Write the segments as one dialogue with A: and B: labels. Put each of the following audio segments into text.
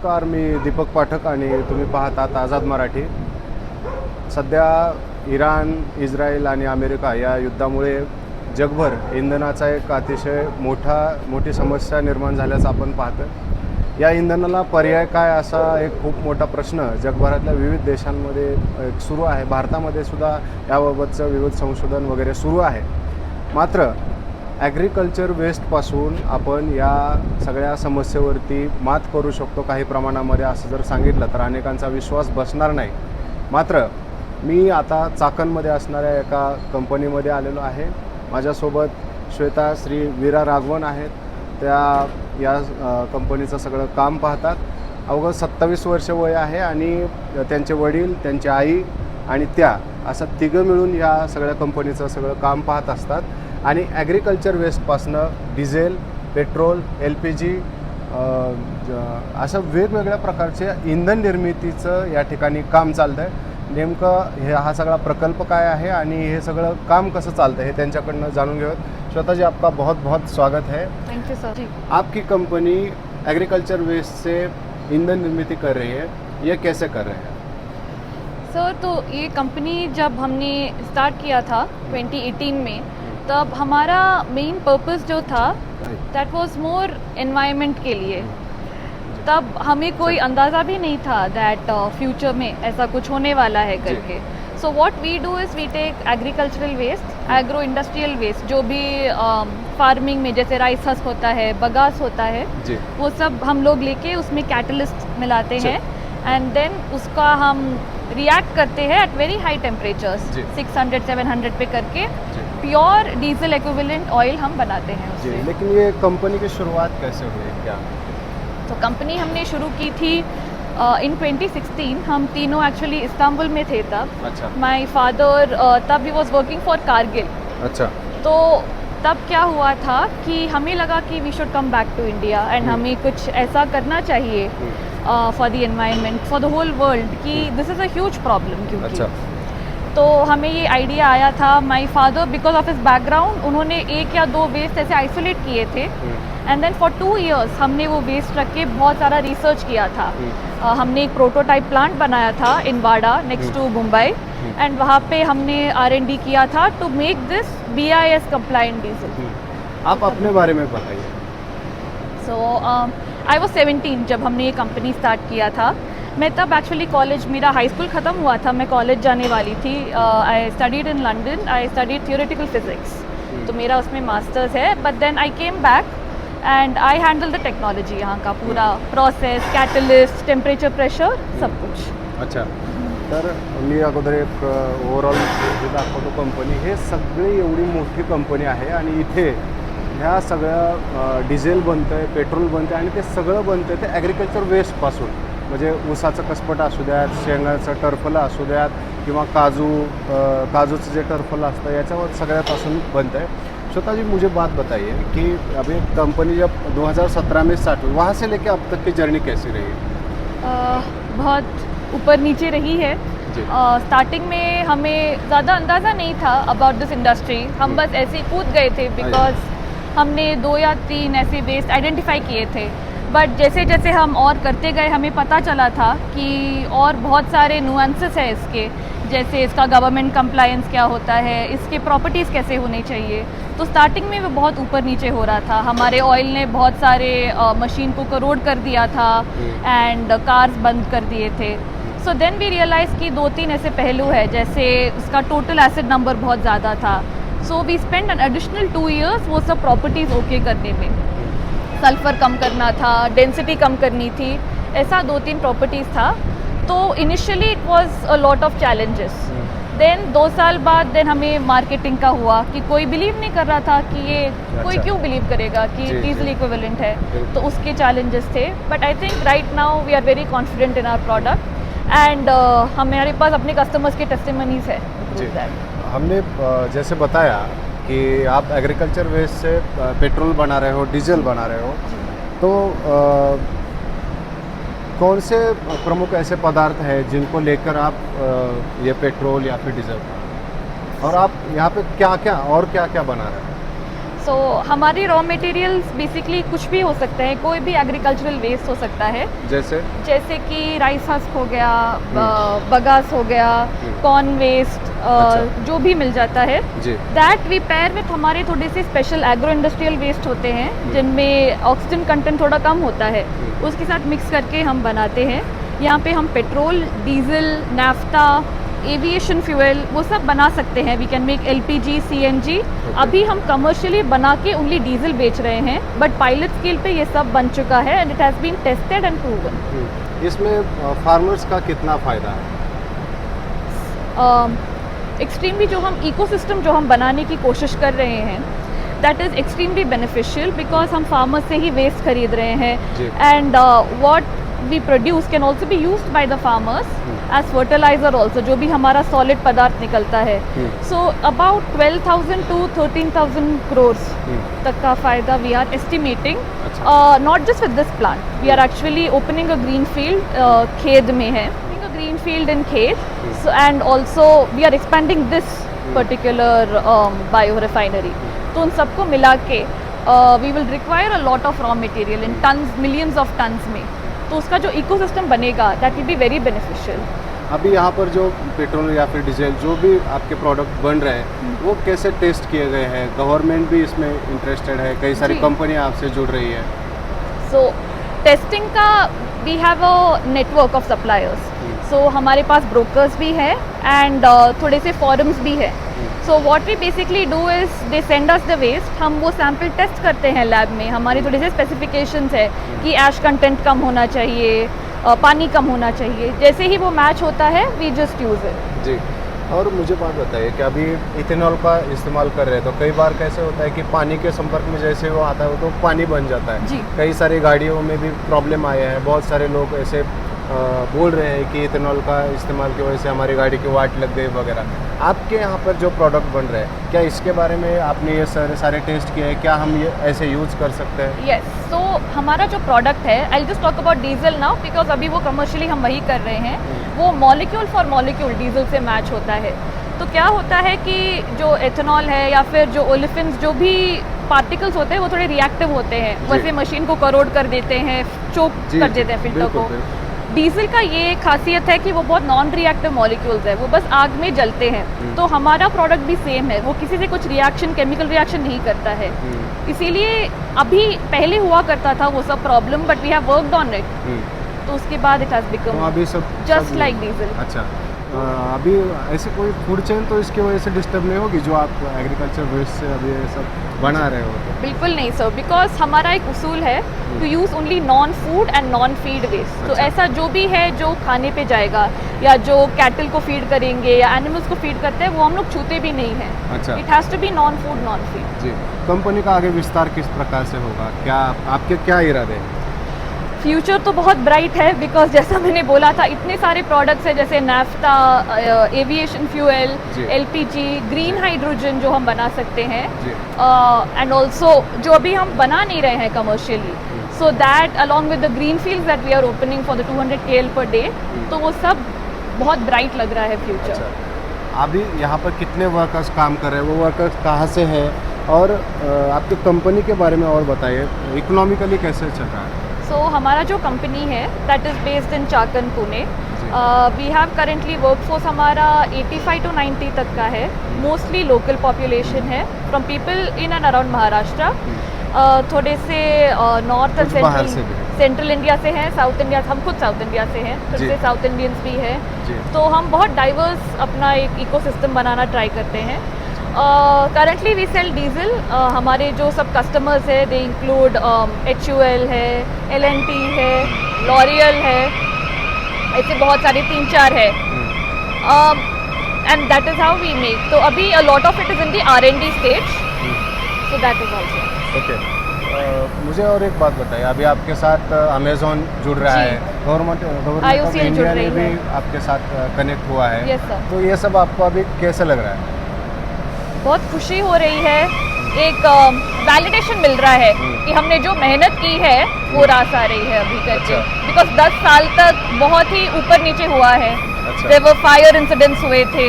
A: नमस्कार, मी दीपक पाठक आणि तुम्ही पाहतात आझाद मराठी. सध्या इराण, इस्रायल आणि अमेरिका या युद्धामुळे जगभर इंधनाचा एक अतिशय मोठी समस्या निर्माण झाल्याचं आपण पाहतो. या इंधनाला पर्याय काय असा एक खूप मोठा प्रश्न जगभरातल्या विविध देशांमध्ये सुरू आहे. भारतामध्ये सुद्धा याबाबतचं विविध संशोधन वगैरे सुरू आहे. मात्र ॲग्रिकल्चर वेस्टपासून आपण या सगळ्या समस्येवरती मात करू शकतो काही प्रमाणामध्ये असं जर सांगितलं तर अनेकांचा विश्वास बसणार नाही. मात्र मी आता चाकणमध्ये असणाऱ्या एका कंपनीमध्ये आलेलो आहे. माझ्यासोबत श्वेता श्री वीरा राघवन आहेत. त्या या कंपनीचं सगळं काम पाहतात. अवघं 27 वर्ष वय आहे आणि त्यांचे वडील, त्यांची आई आणि त्या असं तिघं मिळून या सगळ्या कंपनीचं सगळं काम पाहत असतात. आणि ॲग्रिकल्चर वेस्टपासनं डिझेल, पेट्रोल, LPG असं वेगवेगळ्या प्रकारचे इंधन निर्मितीचं या ठिकाणी काम चालतं आहे. नेमकं हा सगळा प्रकल्प काय आहे आणि हे सगळं काम कसं चालतं हे त्यांच्याकडनं जाणून घेऊयात. श्वेता जी, आपका बहुत बहुत स्वागत है.
B: Thank you sir.
A: आपकी कंपनी एग्रीकल्चर वेस्ट से ईंधन निर्मित कर रही है, ये कैसे कर रहे हैं?
B: सर, तो ये कंपनी जब हमने स्टार्ट किया था 2018 में, तब हमारा मेन पर्पस जो था दैट वाज मोर एनवायरनमेंट के लिए. तब हमें कोई अंदाज़ा भी नहीं था दैट फ्यूचर में ऐसा कुछ होने वाला है करके. So what we do is we take agricultural waste, agro industrial waste, जो भी फार्मिंग में जैसे राइस हस्क होता है, बगास होता है, वो सब हम लोग लेके उसमें कैटलिस्ट मिलाते हैं एंड देन उसका हम रिएक्ट करते हैं एट वेरी हाई टेम्परेचर्स 600-700 पे करके प्योर डीजल एक्विवेलेंट ऑयल हम बनाते हैं उससे.
A: लेकिन ये कंपनी की शुरुआत कैसे हुई, क्या?
B: तो कंपनी हमने शुरू की थी इन 2016. हम तीनों एक्चुअली इस्तांबुल में थे तब.
A: अच्छा.
B: माय फादर तब he was working for Kargil.
A: अच्छा.
B: तो तब क्या हुआ था कि हमें लगा कि we should come back to India and हमें कुछ ऐसा करना चाहिए for the environment, for the whole world, कि this is a huge problem. क्योंकि
A: अच्छा.
B: तो हमें ये आइडिया आया था. My father because of his background उन्होंने 1 या 2 वेस्ट ऐसे आइसोलेट किए थे एंड देन फॉर 2 years हमने वो वेस्ट रख के बहुत सारा रिसर्च किया था. हमने एक प्रोटोटाइप प्लांट बनाया था in Wada next to Mumbai and वहाँ पे हमने R&D किया था to make this BIS compliant diesel.
A: आप अपने बारे में बताइए.
B: सो आई वॉज 17 जब हमने ये कंपनी स्टार्ट किया था. मैं तब एक्चुअली कॉलेज, मेरा हाई स्कूल ख़त्म हुआ था, मैं कॉलेज जाने वाली थी. I studied in London, I studied theoretical physics, तो मेरा उसमें मास्टर्स है. But then I came back and I handle the technology, यहाँ का पूरा प्रोसेस, कैटलिस्ट, टेम्परेचर, प्रेशर, सब कुछ.
A: अच्छा. तर मी अगोदर एक ओव्हरऑल दाखवतो. कंपनी हे सगळी एवढी मोठी कंपनी आहे आणि इथे ह्या सगळ्या डिझेल बनतं आहे, पेट्रोल बनतं आहे आणि ते सगळं बनतं आहे ते ॲग्रिकल्चर वेस्टपासून. म्हणजे ऊसाचं कसपट असू द्यात, शेंगाचं टरफलं असू द्यात किंवा काजूचं जे टरफलं असतं याच्यावर सगळ्यापासून बनतं आहे. श्वेता जी, मुझे बात बताइए कि अभी कंपनी जब 2017 में स्टार्ट हुई, वहाँ से लेके अब तक की जर्नी कैसी रही?
B: बहुत ऊपर नीचे रही है. स्टार्टिंग में हमें ज़्यादा अंदाज़ा नहीं था अबाउट दिस इंडस्ट्री. हम बस ऐसे ही कूद गए थे बिकॉज हमने 2 या 3 ऐसे वेस्ट आइडेंटिफाई किए थे. बट जैसे जैसे हम और करते गए हमें पता चला था कि और बहुत सारे नुआंसेस हैं इसके, जैसे इसका गवर्नमेंट कंप्लायंस क्या होता है, इसके प्रॉपर्टीज़ कैसे होनी चाहिए. तो स्टार्टिंग में वो बहुत ऊपर नीचे हो रहा था. हमारे ऑयल ने बहुत सारे मशीन को करोड कर दिया था एंड कार्स बंद कर दिए थे. सो देन वी रियलाइज़ कि 2-3 ऐसे पहलू है, जैसे उसका टोटल एसिड नंबर बहुत ज़्यादा था. So we spend an additional 2 years वो सब प्रॉपर्टीज़ ओके करने में. सल्फ़र कम करना था, डेंसिटी कम करनी थी, ऐसा 2-3 प्रॉपर्टीज़ था. तो initially it was a lot of challenges. देन 2 साल बाद देन हमें मार्केटिंग का हुआ कि कोई बिलीव नहीं कर रहा था कि ये कोई क्यों बिलीव करेगा कि डीजल इक्विवेलेंट है. तो उसके चैलेंजेस थे. But I think right now we are very confident in our product and हमारे पास अपने कस्टमर्स के टेस्टिमनीज है.
A: हमने जैसे बताया कि आप एग्रीकल्चर वेस्ट से पेट्रोल बना रहे हो, डीजल बना रहे हो, तो कौन से प्रमुख ऐसे पदार्थ हैं जिनको लेकर आप ये पेट्रोल या फिर डीजल, और आप यहाँ पे क्या क्या बना रहे हैं?
B: सो हमारे रॉ मटेरियल्स बेसिकली कुछ भी हो सकते हैं, कोई भी एग्रीकल्चरल वेस्ट हो सकता है, जैसे कि राइस हस्क हो गया, बगास हो गया, कॉर्न वेस्ट, जो भी मिल जाता है, दैट वी पेयर विथ हमारे थोड़े से स्पेशल एग्रो इंडस्ट्रियल वेस्ट होते हैं जिनमें ऑक्सीजन कंटेंट थोड़ा कम होता है, उसके साथ मिक्स करके हम बनाते हैं। यहाँ पे हम petrol, diesel, naphtha, aviation fuel वो सब बना सकते हैं। We can make LPG, CNG। अभी हम कमर्शियली बना के ओनली डीजल बेच रहे हैं, बट पायलट स्केल पे ये सब बन चुका है and it has been tested and proven.
A: इसमें फार्मर्स का कितना फ़ायदा है?
B: एक्सट्रीमली जो हम इकोसिस्टम जो हम बनाने की कोशिश कर रहे हैं, that is extremely beneficial because हम फार्मर से ही वेस्ट खरीद रहे हैं and what we produce can also be used by the farmers as fertilizer also, जो भी हमारा solid पदार्थ निकलता है। So about 12,000 to 13,000 crores तक का फ़ायदा we are estimating, not just with this plant, we are actually opening a green field, खेद में है, a green field in खेद, so and also we are expanding this particular biorefinery। तो उन सबको मिला के we will require a lot of raw material in tons, millions of tons में, तो उसका जो इकोसिस्टम बनेगा that will be very beneficial.
A: अभी यहाँ पर जो पेट्रोल या फिर डीजल जो भी आपके प्रोडक्ट बन रहे हैं वो कैसे टेस्ट किए गए हैं? गवर्नमेंट भी इसमें इंटरेस्टेड है, कई सारी कंपनियाँ आपसे जुड़ रही है।
B: सो टेस्टिंग का we have a network of suppliers, so हमारे पास ब्रोकर्स भी है एंड थोड़े से फॉरम्स भी है। So what we basically do is they send us the waste, हम वो सैम्पल टेस्ट करते हैं लैब में। हमारे थोड़े से स्पेसिफिकेशंस है कि ऐश कंटेंट कम होना चाहिए, पानी कम होना चाहिए, जैसे ही वो मैच होता है वी जस्ट यूज़ इट।
A: जी, और मुझे बात बताइए कि अभी इथेनॉल का इस्तेमाल कर रहे हैं तो कई बार कैसे होता है कि पानी के संपर्क में जैसे वो आता है तो पानी बन जाता है।
B: जी।
A: कई सारी गाड़ियों में भी प्रॉब्लम आया है, बहुत सारे लोग ऐसे बोल रहे हैं कि इथेनॉल का इस्तेमाल की वजह से हमारी गाड़ी की वाट लग गई वगैरह। आपके यहाँ पर जो प्रोडक्ट बन रहे हैं, क्या इसके बारे में आपने ये सारे टेस्ट किए हैं? क्या हम ये ऐसे यूज़ कर सकते हैं?
B: यस, सो हमारा जो प्रोडक्ट है, I just talk about diesel now because अभी वो कमर्शियली हम वही कर रहे हैं, वो मॉलिक्यूल फॉर मॉलिक्यूल डीजल से मैच होता है। तो क्या होता है कि जो एथेनॉल है या फिर जो ओलिफिन्स जो भी पार्टिकल्स होते हैं वो थोड़े रिएक्टिव होते हैं, वैसे मशीन को करोड कर देते हैं, चोक कर देते हैं फिल्टर को। डीजल का ये खासियत है कि वो बहुत नॉन रिएक्टिव मॉलिक्यूल्स है, वो बस आग में जलते हैं। तो हमारा प्रोडक्ट भी सेम है, वो किसी से कुछ रिएक्शन, केमिकल रिएक्शन नहीं करता है। इसीलिए अभी पहले हुआ करता था वो सब problem, but we have worked on it, तो उसके बाद इट हैज बिकम
A: अभी सब
B: जस्ट लाइक डीजल।
A: अच्छा, अभी ऐसे कोई फूड चेन तो इसकी वजह से डिस्टर्ब नहीं होगी जो आप एग्रीकल्चर वेस्ट से अभी ये सब बना रहे हो?
B: बिल्कुल नहीं सर, बिकॉज हमारा एक उसूल है to use only non food and non feed waste. तो ऐसा जो भी है जो खाने पे जाएगा या जो कैटल को फीड करेंगे या एनिमल्स को फीड करते हैं वो हम लोग छूते भी नहीं हैं।
A: अच्छा,
B: it has to be non food non feed.
A: जी, कंपनी का आगे विस्तार किस प्रकार से होगा? क्या आपके क्या इरादे हैं?
B: फ्यूचर तो बहुत ब्राइट है बिकॉज जैसा मैंने बोला था इतने सारे प्रोडक्ट्स हैं, जैसे naphtha, aviation fuel, LPG, green hydrogen जो हम बना सकते हैं, एंड ऑल्सो जो अभी हम बना नहीं रहे हैं commercially, so that along with the green fields that we are opening for the 200 KL per day, तो वो सब बहुत ब्राइट लग रहा है फ्यूचर।
A: अभी यहाँ पर कितने वर्कर्स काम कर रहे हैं, वो वर्कर्स कहाँ से हैं, और आपकी कंपनी के बारे में और बताइए, इकोनॉमिकली कैसे चल रहा है?
B: सो हमारा जो कंपनी है that is based in Chakan, Pune. We have currently workforce हमारा 85 to 90 तक का है, मोस्टली लोकल पॉपुलेशन है from people in and around Maharashtra, थोड़े से नॉर्थ एंड सेंट्रल इंडिया से हैं, साउथ इंडिया, हम खुद साउथ इंडिया से हैं, फिर से साउथ इंडियंस भी है, तो हम बहुत डाइवर्स अपना एक इकोसिस्टम बनाना ट्राई करते हैं। करंटली वी सेल डीजल, हमारे जो सब कस्टमर्स है दे इंक्लूड HUL है, L&T है, लॉरियल है, ऐसे बहुत सारे 3-4 है, and that is how we make. तो अभी a lot of it is in the R&D stage, so that is also
A: okay. मुझे और एक बात बताइए, अभी आपके साथ अमेज़ॉन जुड़ रहा है, गवर्नमेंट ऑफ इंडिया ने भी आपके साथ कनेक्ट हुआ है।
B: Yes sir.
A: तो ये सब आपको अभी कैसे लग रहा है?
B: बहुत खुशी हो रही है, एक वैलिडेशन मिल रहा है कि हमने जो मेहनत की है वो रास आ रही है अभी करके, बिकॉज 10 साल तक बहुत ही ऊपर नीचे हुआ है। देयर वर फायर इंसिडेंट्स हुए थे,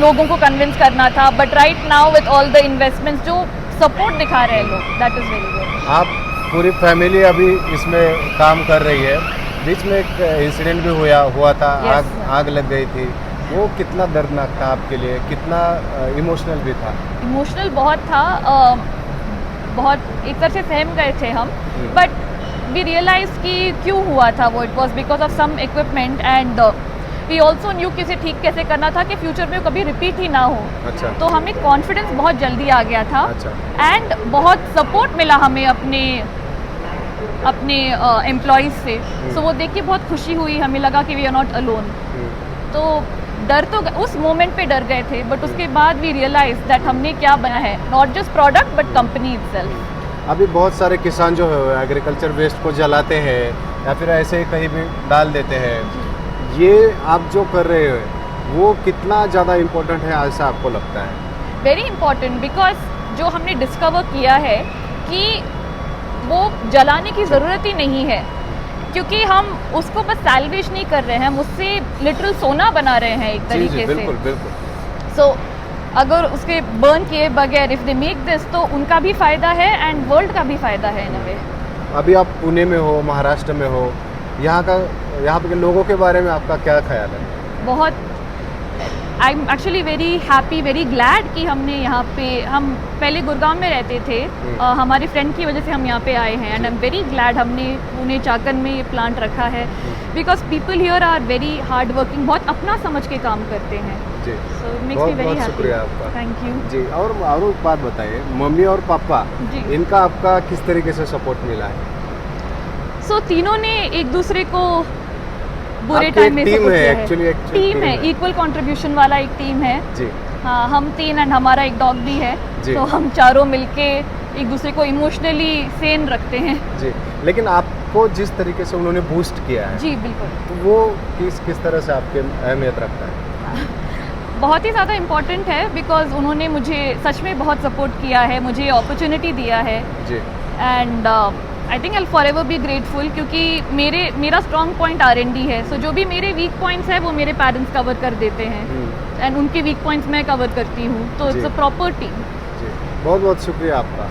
B: लोगों को कन्विंस करना था, but right now with all the investments जो सपोर्ट दिखा रहे हैं लोग, दैट इज़ वेरी गुड।
A: आप पूरी फैमिली अभी इसमें काम कर रही है। बीच में एक इंसिडेंट भी हुआ था,
B: Yes,
A: आग लग गई थी। वो कितना दर्दनाक था आपके लिए, कितना इमोशनल भी था?
B: इमोशनल बहुत था, बहुत एक तरह से सहम गए थे हम, बट वी रियलाइज कि क्यों हुआ था वो, it was because of some equipment and we also knew कि इसे ठीक कैसे करना था कि फ्यूचर में वो कभी रिपीट ही ना हो।
A: अच्छा।
B: तो हमें कॉन्फिडेंस बहुत जल्दी आ गया था
A: अच्छा।
B: एंड बहुत सपोर्ट मिला हमें अपने एम्प्लॉयज़ से। सो वो देख के बहुत खुशी हुई, हमें लगा कि वी आर नॉट अलोन। तो डर तो उस मोमेंट पे डर गए थे, बट उसके बाद वी रियलाइज दैट हमने क्या बना है, not just product but company itself.
A: अभी बहुत सारे किसान जो है एग्रीकल्चर वेस्ट को जलाते हैं या फिर ऐसे ही कहीं भी डाल देते हैं। ये आप जो कर रहे हो वो कितना ज़्यादा इम्पोर्टेंट है ऐसा आपको लगता है?
B: वेरी इंपॉर्टेंट, बिकॉज जो हमने डिस्कवर किया है कि वो जलाने की ज़रूरत ही नहीं है, क्योंकि हम उसको बस सैल्वेज नहीं कर रहे हैं, हम उससे लिटरल सोना बना रहे हैं एक तरीके से।
A: बिल्कुल बिल्कुल।
B: सो अगर उसके बर्न किए बगैर इफ़ दे मेक दिस, तो उनका भी फ़ायदा है एंड वर्ल्ड का भी फ़ायदा है इन अ वे।
A: अभी आप पुणे में हो, महाराष्ट्र में हो, यहाँ के लोगों के बारे में आपका क्या ख्याल है?
B: बहुत I am actually very happy, very glad कि हमने यहाँ पे, हम पहले गुड़गांव में रहते थे, हमारी फ्रेंड की वजह से हम यहाँ पे आए हैं and I am very glad हमने पुणे चाकन में ये प्लांट रखा है, because people here are very hard working, बहुत अपना समझ के काम करते हैं।
A: जी,
B: सो इट मेक्स मी
A: बहुत
B: वेरी
A: बहुत
B: हैप्पी।
A: शुक्रिया आपका।
B: थैंक यू
A: जी। और एक बात बताइए, मम्मी और पापा,
B: जी।
A: इनका आपका किस तरीके से सपोर्ट मिला है?
B: सो तीनों ने एक दूसरे को बुरे
A: आपकी
B: टाइम में
A: एक टीम
B: सपोर्ट
A: है,
B: किया है।
A: actually
B: टीम
A: team
B: है,
A: है।
B: इक्वल कंट्रीब्यूशन वाला एक टीम है।
A: जी
B: हाँ, हम 3 एंड हमारा एक डॉग भी है,
A: जी।
B: तो हम चारों मिलके एक दूसरे को इमोशनली सेन रखते हैं।
A: जी। लेकिन आपको जिस तरीके से उन्होंने बूस्ट किया है,
B: जी बिल्कुल,
A: तो वो किस तरह से आपके अहमियत रखता है?
B: बहुत ही ज़्यादा इम्पोर्टेंट है, बिकॉज उन्होंने मुझे सच में बहुत सपोर्ट किया है, मुझे अपॉर्चुनिटी दिया है
A: जी
B: and I think I forever be grateful, क्योंकि मेरा स्ट्रॉन्ग पॉइंट R&D है। सो जो भी मेरे वीक पॉइंट्स हैं वो मेरे पेरेंट्स कवर कर देते हैं एंड उनके वीक पॉइंट्स मैं कवर करती हूँ, तो इट्स
A: जी।
B: A proper team.
A: जी, बहुत बहुत शुक्रिया आपका।